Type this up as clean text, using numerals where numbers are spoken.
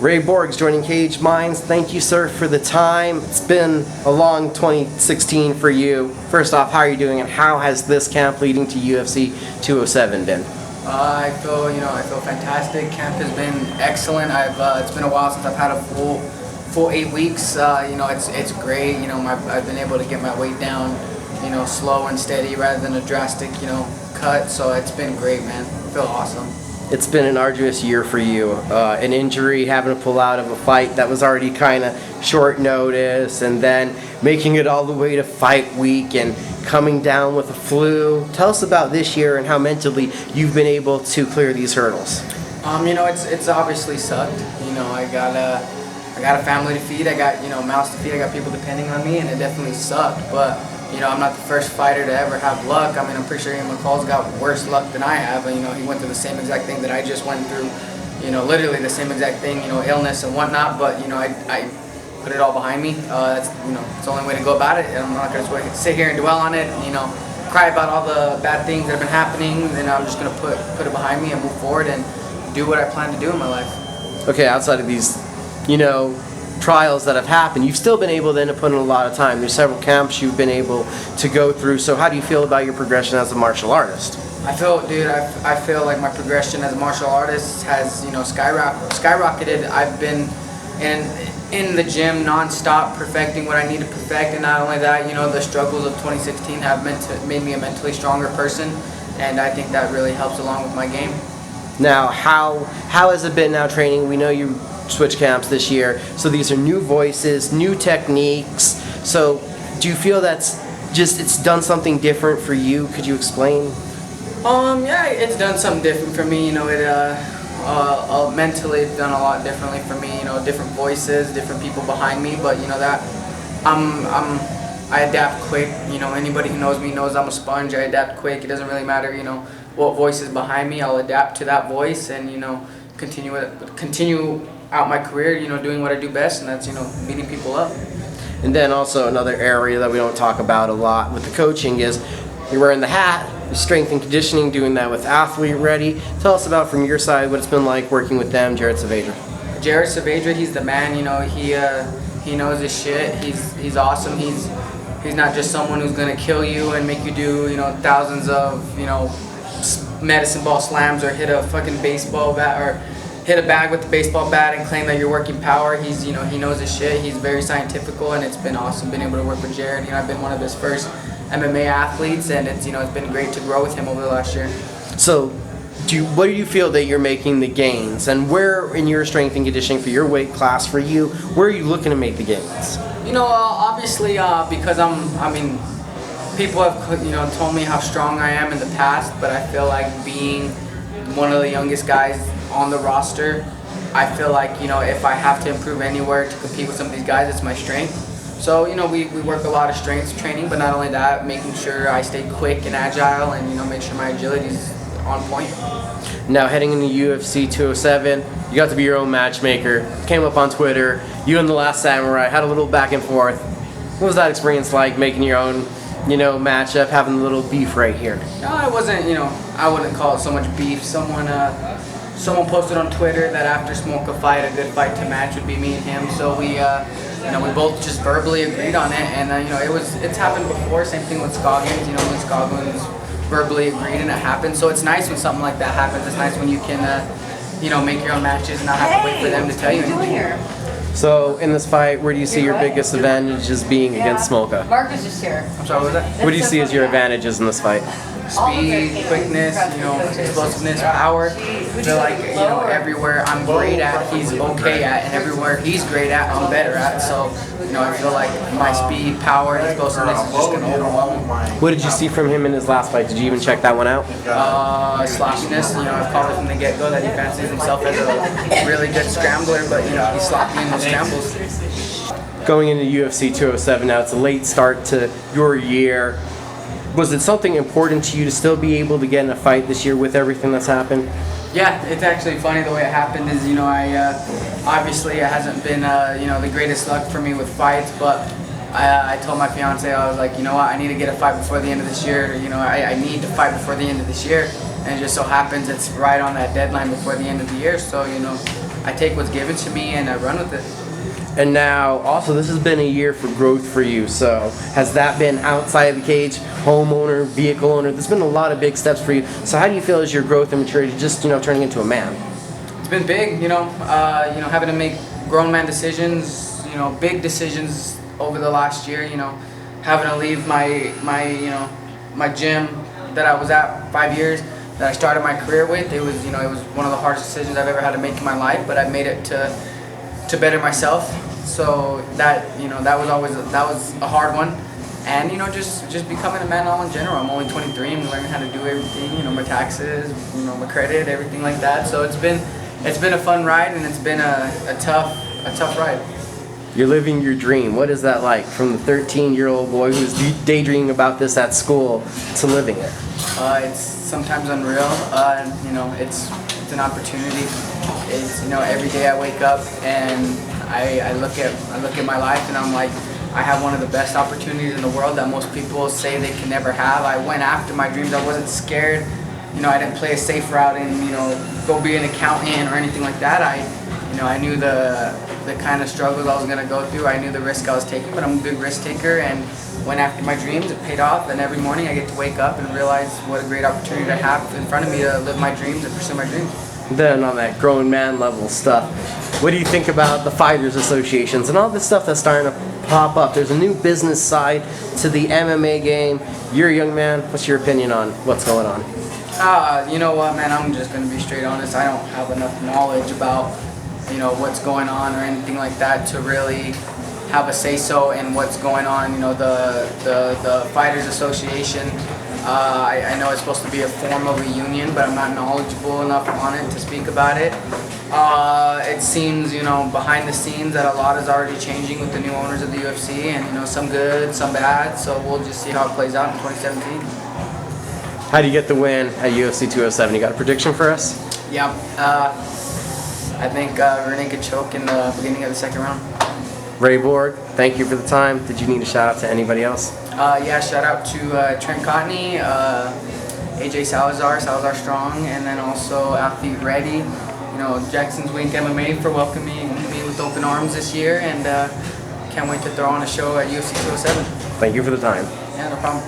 Ray Borg's joining Cage Minds. Thank you, sir, for the time. It's been a long 2016 for you. First off, how are you doing, and how has this camp leading to UFC 207 been? I feel fantastic. Camp has been excellent. It's been a while since I've had a full 8 weeks. It's great. I've been able to get my weight down, slow and steady rather than a drastic, cut. So it's been great, man. I feel awesome. It's been an arduous year for you. An injury, having to pull out of a fight that was already kind of short notice, and then making it all the way to fight week and coming down with a flu. Tell us about this year and how mentally you've been able to clear these hurdles. It's obviously sucked. I got a family to feed. I got mouths to feed. I got people depending on me, and it definitely sucked. But I'm not the first fighter to ever have luck. I mean, I'm pretty sure Ian McCall's got worse luck than I have. And, he went through the same exact thing that I just went through. Literally the same exact thing. Illness and whatnot. But I put it all behind me. That's it's the only way to go about it. And I'm not gonna sit here and dwell on it. Cry about all the bad things that have been happening. And I'm just gonna put it behind me and move forward and do what I plan to do in my life. Okay, outside of these, trials that have happened, you've still been able then to put in a lot of time. There's several camps you've been able to go through. So how do you feel about your progression as a martial artist? I feel like my progression as a martial artist has skyrocketed. I've been in the gym non-stop perfecting what I need to perfect, and not only that, the struggles of 2016 have made me a mentally stronger person, and I think that really helps along with my game. Now, how has it been now training? We know you switch camps this year, so these are new voices, new techniques. So do you feel it's done something different for you? Could you explain? Yeah, it's done something different for me. Mentally it's done a lot differently for me. Different voices, different people behind me, but that I adapt quick. Anybody who knows me knows I'm a sponge. I adapt quick. It doesn't really matter, what voice is behind me. I'll adapt to that voice and continue out my career, doing what I do best, and that's beating people up. And then also another area that we don't talk about a lot with the coaching is you're wearing the hat, strength and conditioning, doing that with Athlete Ready. Tell us about, from your side, what it's been like working with them, Jared Saavedra. Jared Saavedra, he's the man. He knows his shit. He's awesome. He's not just someone who's gonna kill you and make you do thousands of medicine ball slams or hit a fucking baseball bat or hit a bag with the baseball bat and claim that you're working power. He's he knows his shit. He's very scientifical, and it's been awesome being able to work with Jared. I've been one of his first MMA athletes, and it's been great to grow with him over the last year. So, what do you feel that you're making the gains, and where in your strength and conditioning for your weight class for you, where are you looking to make the gains? Obviously, because people have told me how strong I am in the past, but I feel like being one of the youngest guys on the roster, I feel like if I have to improve anywhere to compete with some of these guys, it's my strength. So we work a lot of strength training, but not only that, making sure I stay quick and agile, and make sure my agility is on point. Now heading into UFC 207, you got to be your own matchmaker. Came up on Twitter. You and the Last Samurai had a little back and forth. What was that experience like, making your own matchup, having a little beef right here? No, it wasn't. I wouldn't call it so much beef. Someone posted on Twitter that after Smolka fight, a good fight to match would be me and him. So we both just verbally agreed on it, and it's happened before. Same thing with Scoggins. When Scoggins verbally agreed and it happened. So it's nice when something like that happens. It's nice when you can make your own matches and not have to wait for them to tell you anything. So in this fight, where do you see your biggest advantages being against Smolka? Mark is just here. I'm sorry, what was that? What do you see as your advantages in this fight? Speed, quickness, explosiveness, power. I feel like, everywhere I'm great at, he's okay at, and everywhere he's great at, I'm better at. So, I feel like my speed, power, and explosiveness is just going to overwhelm him. What did you see from him in his last fight? Did you even check that one out? Sloppiness. I've called it from the get-go that he fancies himself as a really good scrambler, but, he's sloppy in those scrambles. Going into UFC 207 now, it's a late start to your year. Was it something important to you to still be able to get in a fight this year with everything that's happened? Yeah, it's actually funny the way it happened is, obviously it hasn't been, the greatest luck for me with fights, but I told my fiance, I was like, what, I need to get a fight before the end of this year. I need to fight before the end of this year, and it just so happens it's right on that deadline before the end of the year. So, I take what's given to me and I run with it. And now, also, this has been a year for growth for you. So, has that been outside of the cage, homeowner, vehicle owner? There's been a lot of big steps for you. So, how do you feel is your growth and maturity, just turning into a man? It's been big, having to make grown man decisions, big decisions over the last year. Having to leave my gym that I was at 5 years, that I started my career with. It was one of the hardest decisions I've ever had to make in my life, but I made it to better myself. So that was a hard one, and just becoming a man all in general. I'm only 23. I'm learning how to do everything. My taxes, my credit, everything like that. So it's been a fun ride, and it's been a tough ride. You're living your dream. What is that like, from the 13-year-old boy who's daydreaming about this at school to living it? It's sometimes unreal. It's an opportunity. It's every day I wake up and I look at my life and I'm like, I have one of the best opportunities in the world that most people say they can never have. I went after my dreams. I wasn't scared. I didn't play a safe route and go be an accountant or anything like that. I knew the kind of struggles I was going to go through. I knew the risk I was taking, but I'm a big risk taker and went after my dreams. It paid off, and every morning I get to wake up and realize what a great opportunity I have in front of me to live my dreams and pursue my dreams. Then on that grown man level stuff, what do you think about the fighters associations and all this stuff that's starting to pop up? There's a new business side to the MMA game. You're a young man. What's your opinion on what's going on? You know what, man? I'm just going to be straight honest. I don't have enough knowledge about what's going on or anything like that to really have a say-so in what's going on. The Fighters Association, I know it's supposed to be a form of a union, but I'm not knowledgeable enough on it to speak about it. It seems, behind the scenes that a lot is already changing with the new owners of the UFC, and some good, some bad, so we'll just see how it plays out in 2017. How do you get the win at UFC 207? You got a prediction for us? Yeah. I think Renee could choke in the beginning of the second round. Ray Borg, thank you for the time. Did you need a shout out to anybody else? Yeah, shout out to Trent Cotney, AJ Salazar Strong, and then also Athlete Ready. Jackson's Wink MMA for welcoming me with open arms this year, and can't wait to throw on a show at UFC 207. Thank you for the time. Yeah, no problem.